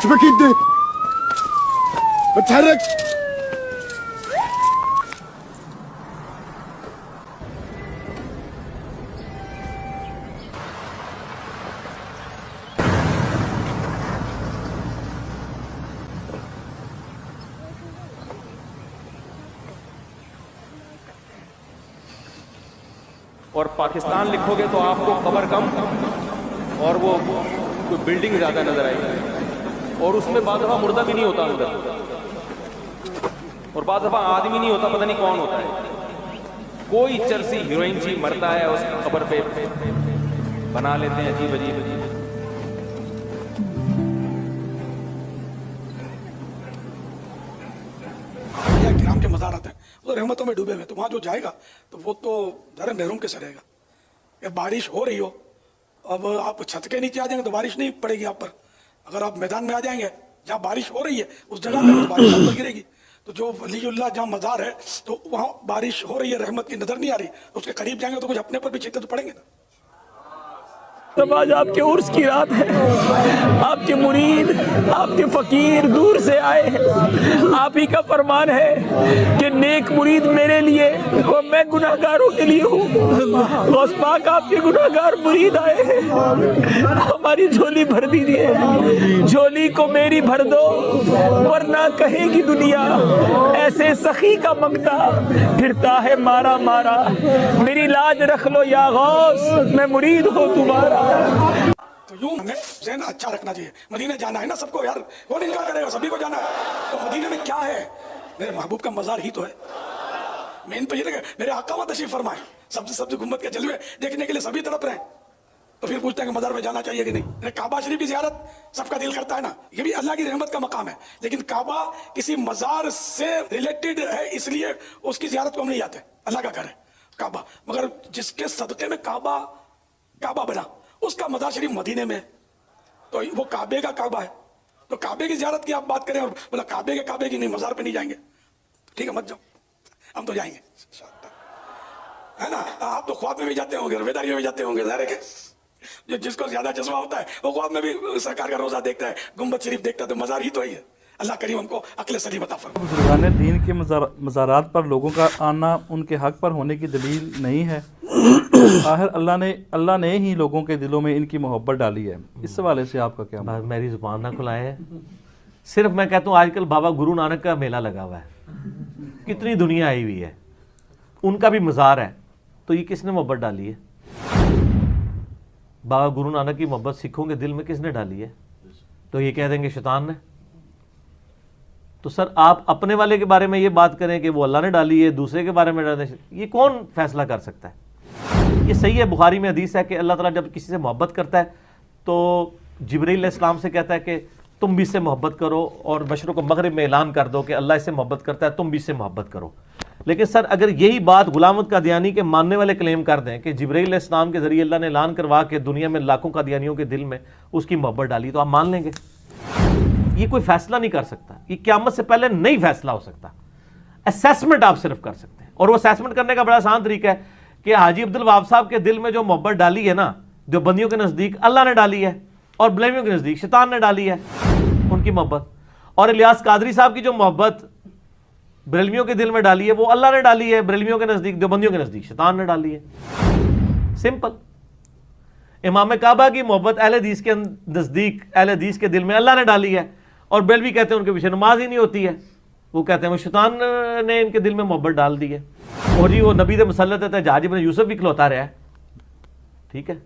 شبك يدك ما تتحركش. اور پاکستان لکھو گے تو آپ کو قبر کم اور وہ کوئی بلڈنگ زیادہ نظر آئے گی اور اس میں بعض دفعہ مردہ بھی نہیں ہوتا اندر اور بعض دفعہ آدمی نہیں ہوتا، پتہ نہیں کون ہوتا ہے، کوئی چرسی ہیروئن جی مرتا ہے اس قبر پہ بنا لیتے ہیں عجیب عجیب عجیب۔ کرام کے مزار آتے ہیں وہ رحمتوں میں ڈوبے ہوئے، تو وہاں جو جائے گا تو وہ تو در محروم کیسے رہے گا۔ کہ بارش ہو رہی ہو، اب آپ چھت کے نیچے آ جائیں گے تو بارش نہیں پڑے گی آپ پر، اگر آپ میدان میں آ جائیں گے جہاں بارش ہو رہی ہے اس جگہ پہ بارش آپ پر گرے گی۔ تو جو ولی اللہ جہاں مزار ہے تو وہاں بارش ہو رہی ہے، رحمت کی نظر نہیں آ رہی، اس کے قریب جائیں گے تو کچھ اپنے پر بھی چھینکے تو پڑیں گے نا۔ تب آج آپ کے عرس کی رات ہے، آپ کے مرید، آپ کے فقیر دور سے آئے ہیں، آپ ہی کا فرمان ہے کہ نیک مرید میرے لیے اور میں گناہگاروں کے لیے ہوں۔ غوث پاک آپ کے گناہگار مرید آئے ہیں، ہماری جھولی بھر دیجیے، جھولی کو میری بھر دو ورنہ کہے گی دنیا ایسے سخی کا منگتا پھرتا ہے مارا مارا، میری لاج رکھ لو یا غوث میں مرید ہوں تمہارا۔ تو یوں ہمیں ذہن اچھا رکھنا چاہیے، مدینے جانا ہے نا سب کو یار، کون انکار کرے گا، سبھی کو جانا ہے۔ تو مدینے میں کیا ہے؟ میرے محبوب کا مزار ہی تو ہے۔ مین تو یہ لگا میرے آقا وہاں تشریف فرمائے، سبز گنبد کے جلوے دیکھنے کے لیے سبھی تڑپ رہے ہیں، تو پھر پوچھتے ہیں کہ مزار میں جانا چاہیے کہ نہیں۔ کعبہ شریف کی زیارت سب کا دل کرتا ہے نا، یہ بھی اللہ کی رحمت کا مقام ہے، لیکن کعبہ کسی مزار سے ریلیٹڈ ہے اس لیے اس کی زیارت کو ہم نہیں جاتے، اللہ کا گھر ہے کعبہ، مگر جس کے صدقے میں کعبہ بنا اس کا مزار شریف مدینے میں، تو وہ کعبے کا کعبہ ہے، تو کعبے کی زیارت کی آپ بات کریں اور بولا کعبے کی نہیں، مزار پہ نہیں جائیں گے، ٹھیک ہے مت جاؤ، ہم تو جائیں گے ہے نا۔ آپ تو خواب میں بھی جاتے ہوں گے، رویداری میں بھی جاتے ہوں گے، ظاہر ہے کہ جس کو زیادہ جذبہ ہوتا ہے وہ خواب میں بھی سرکار کا روزہ دیکھتا ہے، گنبد شریف دیکھتا ہے، تو مزار ہی تو ہی ہے۔ اللہ کریم ہم کو عقل سلیم عطا فرمائے۔ بزرگان دین کے مزارات پر لوگوں کا آنا ان کے حق پر ہونے کی دلیل نہیں ہے۔ آخر اللہ نے ہی لوگوں کے دلوں میں ان کی محبت ڈالی ہے۔ اس حوالے سے آپ کا کیا مطلب؟ میری زبان نہ کھلائے ہے، صرف میں کہتا ہوں آج کل بابا گرو نانک کا میلہ لگا ہوا ہے، کتنی دنیا آئی ہوئی ہے، ان کا بھی مزار ہے، تو یہ کس نے محبت ڈالی ہے؟ بابا گرو نانک کی محبت سکھوں کے دل میں کس نے ڈالی ہے؟ تو یہ کہہ دیں گے شیطان نے۔ تو سر آپ اپنے والے کے بارے میں یہ بات کریں کہ وہ اللہ نے ڈالی ہے، دوسرے کے بارے میں ڈالیں، یہ کون فیصلہ کر سکتا ہے؟ یہ صحیح ہے، بخاری میں حدیث ہے کہ اللہ تعالیٰ جب کسی سے محبت کرتا ہے تو جبرائیل علیہ السلام سے کہتا ہے کہ تم بھی اس سے محبت کرو، اور مشرق و مغرب میں اعلان کر دو کہ اللہ اس سے محبت کرتا ہے، تم بھی اس سے محبت کرو. لیکن سر اگر یہی بات غلام احمد قادیانی کے ماننے والے کلیم کر دیں کہ جبرائیل علیہ السلام کے ذریعے اللہ نے اعلان کروا کے دنیا میں لاکھوں قادیانیوں کے دل میں اس کی محبت ڈالی، تو آپ مان لیں گے؟ یہ کوئی فیصلہ نہیں کر سکتا، یہ قیامت سے پہلے نہیں فیصلہ ہو سکتا. اسیسمنٹ آپ صرف کر سکتے ہیں، اور وہ اسیسمنٹ کرنے کا بڑا آسان طریقہ ہے کہ حاجی عبد الوہاب صاحب کے دل میں جو محبت ڈالی ہے نا، جو بندیوں کے نزدیک اللہ نے ڈالی ہے اور بلیمیوں کے نزدیک شیطان نے ڈالی ہے ان کی محبت، اور الیاس قادری صاحب کی جو محبت بریلویوں کے دل میں ڈالی ہے وہ اللہ نے ڈالی ہے، بریلویوں کے نزدیک دیوبندیوں کے نزدیک شیطان نے ڈالی ہے. سمپل. امام کعبہ کی محبت اہل حدیث کے نزدیک اہل حدیث کے دل میں اللہ نے ڈالی ہے، اور بریلوی کہتے ہیں ان کے پیچھے نماز ہی نہیں ہوتی ہے، وہ کہتے ہیں وہ شیطان نے ان کے دل میں محبت ڈال دی ہے. اور جی وہ نبی دے مسلط ہے جہاج ابن یوسف بھی کھلوتا رہا ہے. ٹھیک ہے،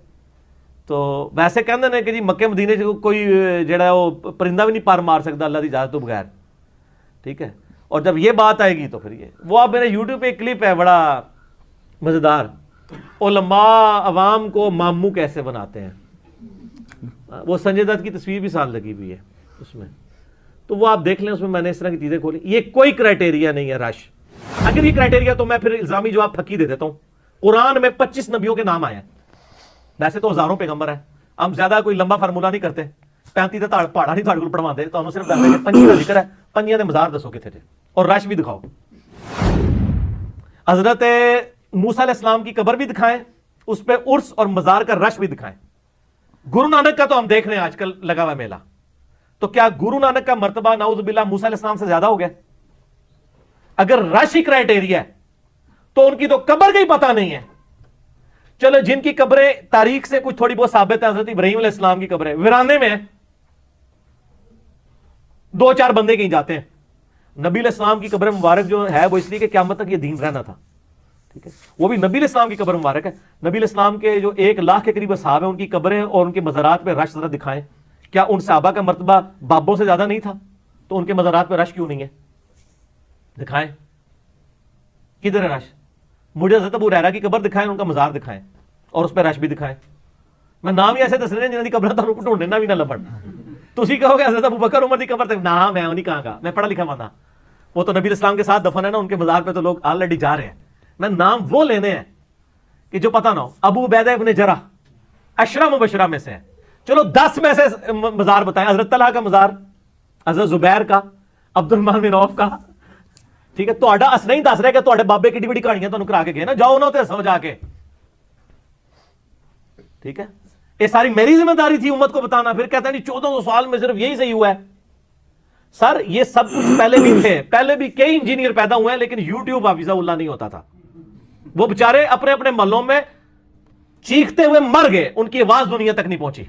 تو ویسے کہندے نے کہ جی مکے مدینے سے کوئی جڑا ہے وہ پرندہ بھی نہیں پار مار سکتا اللہ کی اجازت تو بغیر. ٹھیک ہے، اور جب یہ بات آئے گی تو پھر یہ وہ آپ میرے یوٹیوب پہ ایک کلپ ہے بڑا مزیدار، علماء عوام کو ماموں کیسے بناتے ہیں، وہ سنجے دت کی تصویر بھی ساتھ لگی ہوئی ہے اس میں، تو وہ آپ دیکھ لیں. اس میں میں نے اس طرح کی چیزیں کھولی. یہ کوئی کرائٹیریا نہیں ہے رش. اگر یہ کرائٹیریا تو میں پھر الزامی جواب پھکی دے دیتا ہوں. قرآن میں 25 نبیوں کے نام آئے ہیں، ویسے تو ہزاروں پیغمبر ہیں، ہم زیادہ کوئی لمبا فارمولا نہیں کرتے. 35 پہاڑا نہیں تھوڑے کو پڑھوا دے تو صرف 25 کا ذکر ہے. 25 دے مزار دسو کتنے تھے اور رش بھی دکھاؤ. حضرت موسیٰ علیہ السلام کی قبر بھی دکھائیں، اس پہ عرس اور مزار کا رش بھی دکھائیں. گرو نانک کا تو ہم دیکھ رہے ہیں آج کل لگا ہوا میلہ، تو کیا گرو نانک کا مرتبہ نعوذ باللہ موسیٰ علیہ السلام سے زیادہ ہو گیا؟ اگر رش ہی کرائٹیریا ہے تو ان کی تو قبر کا ہی پتہ نہیں ہے. چلو جن کی قبریں تاریخ سے کچھ تھوڑی بہت ثابت ہے، حضرت ابراہیم علیہ السلام کی قبریں ویرانے میں ہیں، 2-4 بندے کہیں جاتے ہیں. نبی علیہ السلام کی قبر مبارک جو ہے وہ اس لیے کہ قیامت تک یہ دین رہنا تھا. ٹھیک ہے، وہ بھی نبی علیہ السلام کی قبر مبارک ہے. نبی علیہ السلام کے جو 1 لاکھ کے قریب اصحاب ہیں ان کی قبریں اور ان کے مزارات پہ رش ذرا دکھائیں. کیا ان صحابہ کا مرتبہ بابوں سے زیادہ نہیں تھا؟ تو ان کے مزارات پہ رش کیوں نہیں ہے؟ دکھائیں. کدھر ہے رش؟ مجھے حضرت ابو ہریرہ کی قبر دکھائیں، ان کا مزار دکھائیں اور اس پہ رش بھی دکھائیں. میں نام ہی ایسے دس رہے ہیں جنہوں کی قبر تو ڈھونڈنا بھی نہ لبن. تسی کہو گے حضرت ابوبکر عمر کی قبر تک نہ، میں نہیں کہاں گا، میں پڑھا لکھا بندہ. وہ تو نبی الاسلام کے ساتھ دفن ہے نا، ان کے مزار پہ تو لوگ آلریڈی جا رہے ہیں. میں نام وہ لینے ہیں کہ جو پتہ نہ ہو. ابو عبیدہ ابن جرح 10 مبشرہ میں سے ہیں. چلو 10 میں سے مزار بتائیں. حضرت طلحہ کا مزار، حضرت زبیر کا، عبد الرحمن بن عوف کا. ٹھیک ہے، تو اس نہیں دس رہے کہ تھوڑے بابے کی بڑی کہانیاں تو کرا کے گئے نا، جاؤ نہ تے سو جا کے. ٹھیک ہے، یہ ساری میری ذمہ داری تھی امت کو بتانا. پھر کہتے ہیں 1400 سال میں صرف یہی صحیح ہوا ہے. سر یہ سب کچھ پہلے بھی تھے، پہلے بھی کئی انجینئر پیدا ہوئے ہیں، لیکن یوٹیوب حافظہ اللہ نہیں ہوتا تھا. وہ بےچارے اپنے اپنے محلوں میں چیختے ہوئے مر گئے، ان کی آواز دنیا تک نہیں پہنچی.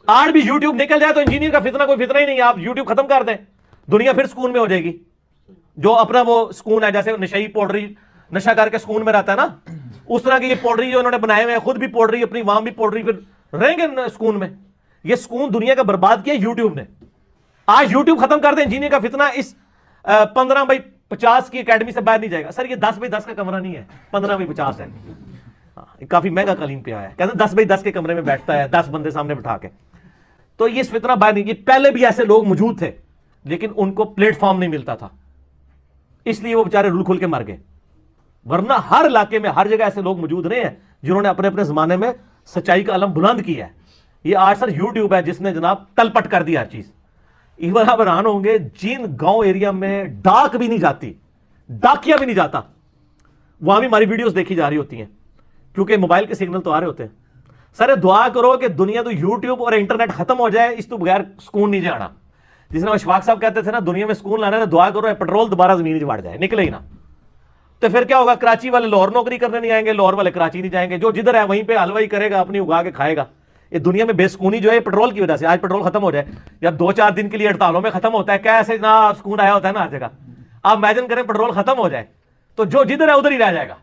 آج بھی یوٹیوب نکل جائے تو انجینئر کا فتنہ کوئی فتنہ ہی نہیں. آپ یوٹیوب ختم کر دیں، دنیا پھر سکون میں ہو جائے گی. جو اپنا وہ سکون ہے، جیسے نشئی پوڈری نشہ کر کے سکون میں رہتا ہے نا، اس طرح کی یہ پوڈری جو انہوں نے بنائے ہوئے ہیں، خود بھی پوڈری، اپنی وام بھی پوڈری، پھر رہیں گے سکون میں. یہ سکون دنیا کا برباد کیا یوٹیوب نے. آج یوٹیوب ختم کر دیں، انجینئر کا فتنہ اس 15x50 کی اکیڈمی سے باہر نہیں جائے گا. سر یہ 10x10 کا کمرہ نہیں ہے، 15x50 ہے. کافی مہنگا قالین پہ آیا ہے، کہتے ہیں 10x10 کے کمرے میں بیٹھتا ہے 10 بندے سامنے بٹھا کے. تو یہ فتنہ باہر نہیں. یہ پہلے بھی ایسے لوگ موجود تھے لیکن ان کو پلیٹ فارم نہیں ملتا تھا، اس لیے وہ بیچارے رول کھل کے مر گئے. ورنہ ہر علاقے میں ہر جگہ ایسے لوگ موجود رہے ہیں جنہوں نے اپنے اپنے زمانے میں سچائی کا علم بلند کیا ہے. یہ آج سر یوٹیوب ہے جس نے جناب تلپٹ کر دی ہر چیز. ایون آپ حیران ہوں گے، جن گاؤں ایریا میں ڈاک بھی نہیں جاتی، ڈاکیا بھی نہیں جاتا، وہاں بھی ہماری ویڈیوز دیکھی جا رہی ہوتی ہیں کیونکہ موبائل کے سگنل تو آ رہے ہوتے ہیں. سر دعا کرو کہ دنیا تو یوٹیوب اور انٹرنیٹ ختم ہو جائے، اس تو بغیر سکون نہیں جانا. جس نے اشفاق صاحب کہتے تھے نا دنیا میں سکون لانا ہے تو دعا کرو پیٹرول دوبارہ زمین بڑھ جائے، نکلے ہی نا. تو پھر کیا ہوگا؟ کراچی والے لاہور نوکری کرنے نہیں آئیں گے، لاہور والے کراچی نہیں جائیں گے. جو جدھر ہے وہیں پہ حلوائی کرے گا، اپنی اگا کے کھائے گا. یہ دنیا میں بے سکونی جو ہے پیٹرول کی وجہ سے. آج پیٹرول ختم ہو جائے، جب 2-4 دن کے لیے ہڑتالوں میں ختم ہوتا ہے، کیسے نہ سکون آیا ہوتا ہے نا ہر جگہ. آپ امیجن کریں پیٹرول ختم ہو جائے تو جو جدھر ہے ادھر ہی رہ جائے گا.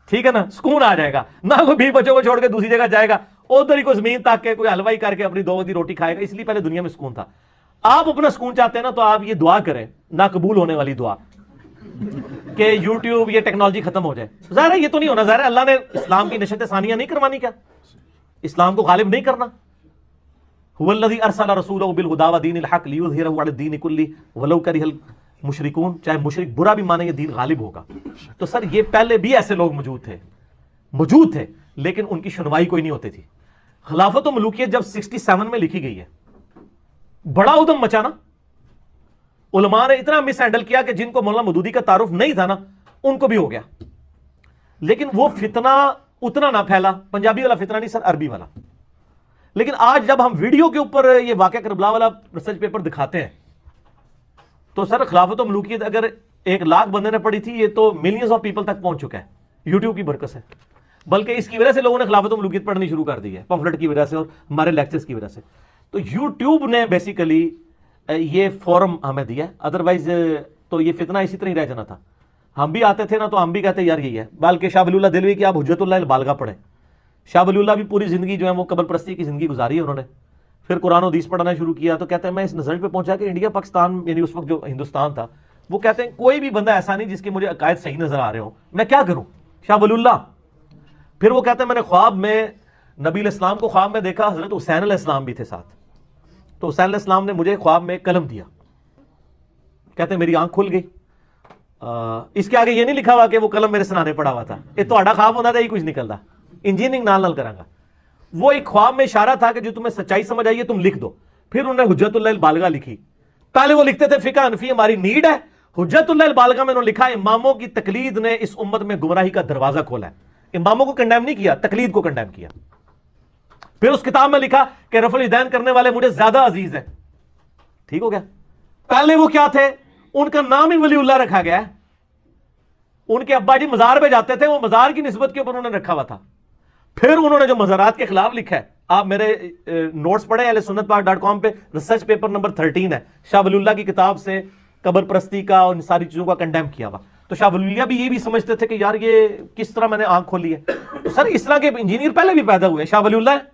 ٹھیک ہے نا، سکون آ جائے گا. نہ کوئی بھی بچوں کو چھوڑ کے دوسری جگہ جائے گا، ادھر ہی کوئی زمین تاک کے کوئی حلوائی کر کے اپنی 2 وقت کی روٹی کھائے گا. اس لیے پہلے دنیا میں سکون تھا. آپ اپنا سکون چاہتے ہیں نا تو آپ یہ دعا کریں، نہ قبول ہونے والی دعا، کہ یوٹیوب یہ ٹیکنالوجی ختم ہو جائے. ظاہر ہے یہ تو نہیں ہونا. ظاہر ہے اللہ نے اسلام کی نشست ثانیہ نہیں کروانی، کیا اسلام کو غالب نہیں کرنا. هو الذی ارسل رسولہ بالہدی ودین الحق لیظہرہ علی الدین کلہ ولو کرہ المشرکون. چاہے مشرک برا بھی مانے یہ دین غالب ہوگا. تو سر یہ پہلے بھی ایسے لوگ موجود تھے لیکن ان کی سنوائی کوئی نہیں ہوتی تھی. خلافت و ملوکیت جب 67 میں لکھی گئی ہے, بڑا ادم مچانا, علماء نے اتنا مس ہینڈل کیا کہ جن کو مولانا مودودی کا تعارف نہیں تھا نا ان کو بھی ہو گیا. لیکن وہ فتنہ اتنا نہ پھیلا, پنجابی والا فتنہ نہیں سر, عربی والا. لیکن آج جب ہم ویڈیو کے اوپر یہ واقعہ کربلا والا ریسرچ پیپر دکھاتے ہیں تو سر خلافت و ملوکیت اگر 1,00,000 بندے نے پڑھی تھی, یہ تو ملینز آف پیپل تک پہنچ چکا ہے یوٹیوب کی برکت سے. بلکہ اس کی وجہ سے لوگوں نے خلافت و ملوکیت پڑھنی شروع کر دی ہے, پمفلٹ کی وجہ سے اور ہمارے لیکچرز کی وجہ سے. تو یوٹیوب نے بیسیکلی یہ فورم ہمیں دیا ہے, ادروائز تو یہ فتنہ اسی طرح ہی رہ جانا تھا. ہم بھی آتے تھے نا تو ہم بھی کہتے یار یہی ہے. بلکہ شاہ ولی اللہ دہلوی کی آپ حجت اللہ البالغہ پڑھیں. شاہ ولی اللہ بھی پوری زندگی جو ہے وہ قبر پرستی کی زندگی گزاری ہے انہوں نے. پھر قرآن و حدیث پڑھنا شروع کیا تو کہتے ہیں میں اس نظر پہ پہنچا کہ انڈیا پاکستان یعنی اس وقت جو ہندوستان تھا وہ کہتے ہیں کوئی بھی بندہ ایسا نہیں جس کے مجھے عقائد صحیح نظر آ رہے ہوں, میں کیا کروں شاہ ولی اللہ. پھر وہ کہتے ہیں میں نے خواب میں نبی علیہ السلام کو خواب میں دیکھا, حضرت حسین علیہ السلام بھی تھے ساتھ. تو حسین علیہ السلام نے مجھے خواب میں قلم دیا, کہتے ہیں میری آنکھ کھل گئی. اس کے آگے یہ نہیں لکھا ہوا کہ وہ قلم میرے سرانے پڑا ہوا تھا, یہ تہاڈا خواب ہوتا تھا, یہ کچھ نکلتا انجینئرنگ نال کرانگا. وہ ایک خواب میں اشارہ تھا کہ جو تمہیں سچائی سمجھ آئی ہے تم لکھ دو. پھر انہوں نے حجت اللہ البالغہ لکھی. پہلے وہ لکھتے تھے فقہ حنفی ہماری نیڈ ہے, حجت اللہ البالغہ میں انہوں نے لکھا اماموں کی تقلید نے اس امت میں گمراہی کا دروازہ کھولا ہے. اماموں کو کنڈیم نہیں کیا, تقلید کو کنڈیم کیا. پھر اس کتاب میں لکھا کہ رفع الیدین کرنے والے مجھے زیادہ عزیز ہیں. ٹھیک ہو گیا. پہلے وہ کیا تھے, ان کا نام ہی ولی اللہ رکھا گیا ہے. ان کے ابا جی مزار پہ جاتے تھے, وہ مزار کی نسبت کے اوپر انہوں نے رکھا ہوا تھا. پھر انہوں نے جو مزارات کے خلاف لکھا ہے, آپ میرے نوٹس پڑھیں اہل سنت پاک .com پہ, ریسرچ پیپر نمبر 13 ہے, شاہ ولی اللہ کی کتاب سے قبر پرستی کا اور ان ساری چیزوں کا کنڈیم کیا ہوا. تو شاہ ولی اللہ بھی یہ بھی سمجھتے تھے کہ یار یہ کس طرح میں نے آنکھ کھولی ہے. تو سر اس طرح کے انجینئر پہلے بھی پیدا ہوئے, شاہ ولی اللہ ہے,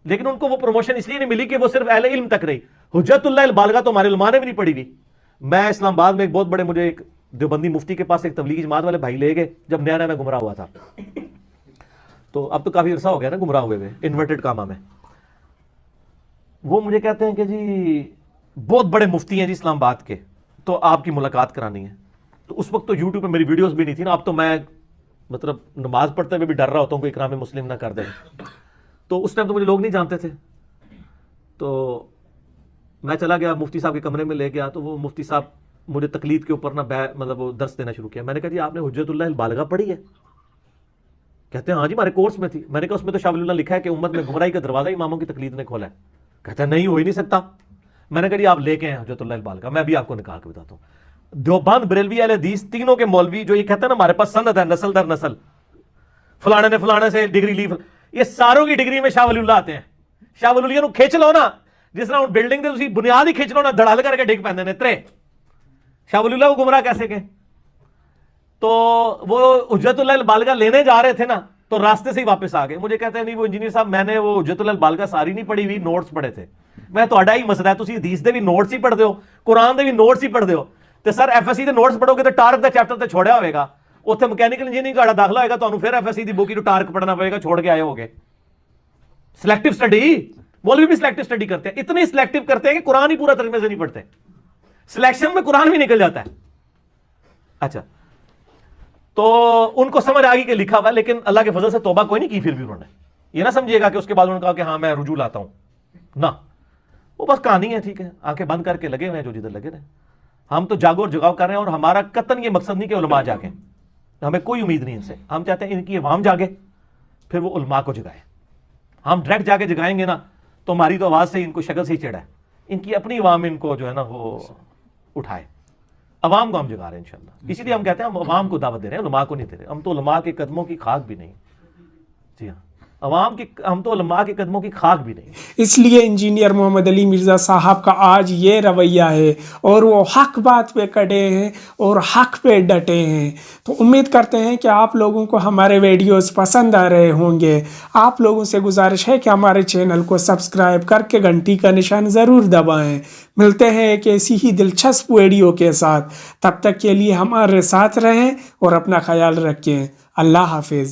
لیکن ان کو وہ پروموشن اس لیے نہیں ملی کہ وہ صرف اہل علم تک رہی. حجت اللہ البالغہ تو ہمارے علماء نے بھی نہیں پڑھی ہوئی. میں اسلام آباد میں ایک بہت بڑے مجھے ایک دیوبندی مفتی کے پاس ایک تبلیغی جماعت والے بھائی لے گئے جب نیا نیا میں گمراہ ہوا تھا. تو اب تو کافی عرصہ ہو گیا نا گمراہ ہوئے ہوئے, انورٹڈ کاما میں. وہ مجھے کہتے ہیں کہ جی بہت بڑے مفتی ہیں جی اسلام آباد کے, تو آپ کی ملاقات کرانی ہے. تو اس وقت تو یوٹیوب پہ میری ویڈیوز بھی نہیں تھی نا, اب تو میں مطلب نماز پڑھتے ہوئے بھی ڈر رہا ہوتا ہوں کوئی اکرام مسلم نہ کر دے. تو اس ٹائم تو مجھے لوگ نہیں جانتے تھے. تو میں چلا گیا مفتی صاحب کے کمرے میں لے گیا, تو وہ مفتی صاحب مجھے تقلید کے اوپر نا مطلب وہ درس دینا شروع کیا. میں نے کہا جی آپ نے حجت اللہ البالغہ پڑھی ہے؟ کہتے ہیں ہاں جی ہمارے کورس میں تھی. میں نے کہا اس میں تو شاہ ولی اللہ لکھا ہے کہ امت میں گمراہی کا دروازہ اماموں کی تقلید نے کھولا ہے. کہتے ہیں نہیں ہو ہی نہیں سکتا. میں نے کہا جی آپ لے کے ہیں حجت اللہ البالغہ, میں بھی آپ کو نکال کے بتاتا ہوں. دیوبند بریلوی اہل حدیث تینوں کے مولوی جو یہ کہتے ہیں نا ہمارے پاس سند ہے نسل در نسل, فلانے نے فلانے سے ڈگری لی, یہ ساروں کی ڈگری میں شاہ ولی اللہ آتے ہیں. شاہ ولی اللہ کھینچ لو نا, جس طرح بلڈنگ دے بنیاد ہی کھینچ لو نا, دڑال کر کے ڈگ پہنے نے ترے. شاہ ولی اللہ کو گمراہ کیسے کہ؟ تو وہ حجت اللہ البالغہ لینے جا رہے تھے نا, تو راستے سے ہی واپس آ گئے. مجھے کہتے ہیں نہیں وہ انجینئر صاحب میں نے وہ حجت اللہ البالغہ ساری نہیں پڑھی ہوئی, نوٹس پڑھے تھے. میں تہاڈا ہی مسئلہ ہے, تسی حدیث دے بھی نوٹس ہی پڑھتے ہو, قرآن دے بھی نوٹس ہی پڑھتے ہو. تو سر ایف ایس سی دے نوٹس پڑھو گے تو ٹارک دا چیپٹر تے چھوڑیا ہوئے گا, اتنے مکینیکل انجینئرنگ کا داخلہ ہوئے گا, تو پھر ایف ایس سی دی بک ٹارک پڑھنا پڑے گا, چھوڑ کے آئے ہوگے. سلیکٹیو اسٹڈی, مولوی بھی سلیکٹیو اسٹڈی کرتے ہیں, اتنی سلیکٹیو کرتے ہیں کہ قرآن ہی پورا ترجمے سے نہیں پڑھتے. سلیکشن میں قرآن بھی نکل جاتا ہے. اچھا تو ان کو سمجھ آ گئی کہ لکھا ہوا ہے, لیکن اللہ کے فضل سے توبہ کوئی نہیں کی. پھر بھی انہوں نے یہ نہ سمجھیے گا کہ اس کے بعد انہوں نے کہا کہ ہاں میں رجوع لاتا ہوں, نہ, وہ بس کہانی ہے. ٹھیک ہے, آنکھیں بند کر کے لگے ہوئے ہیں جو جدھر لگے رہے. ہم تو جاگو اور جگاؤ کر رہے ہیں, اور ہمارا قطعاً یہ مقصد نہیں کہ علماء جاگیں, ہمیں کوئی امید نہیں ان سے. ہم چاہتے ہیں ان کی عوام جاگے, پھر وہ علماء کو جگائے. ہم ڈائریکٹ جا کے جگائیں گے نا تو ہماری تو آواز سے ان کو شکل سے ہی چڑھا ہے. ان کی اپنی عوام ان کو جو ہے نا وہ اٹھائے. عوام کو ہم جگا رہے ہیں انشاءاللہ. اسی لیے ہم کہتے ہیں ہم عوام کو دعوت دے رہے ہیں, علماء کو نہیں دے رہے. ہم تو علماء کے قدموں کی خاک بھی نہیں. جی ہاں, عوام کی, ہم تو علماء کے قدموں کی خاک بھی نہیں. اس لیے انجینئر محمد علی مرزا صاحب کا آج یہ رویہ ہے, اور وہ حق بات پہ کڑے ہیں اور حق پہ ڈٹے ہیں. تو امید کرتے ہیں کہ آپ لوگوں کو ہمارے ویڈیوز پسند آ رہے ہوں گے. آپ لوگوں سے گزارش ہے کہ ہمارے چینل کو سبسکرائب کر کے گھنٹی کا نشان ضرور دبائیں. ملتے ہیں ایک ایسی ہی دلچسپ ویڈیو کے ساتھ. تب تک کے لیے ہمارے ساتھ رہیں اور اپنا خیال رکھیں. اللہ حافظ.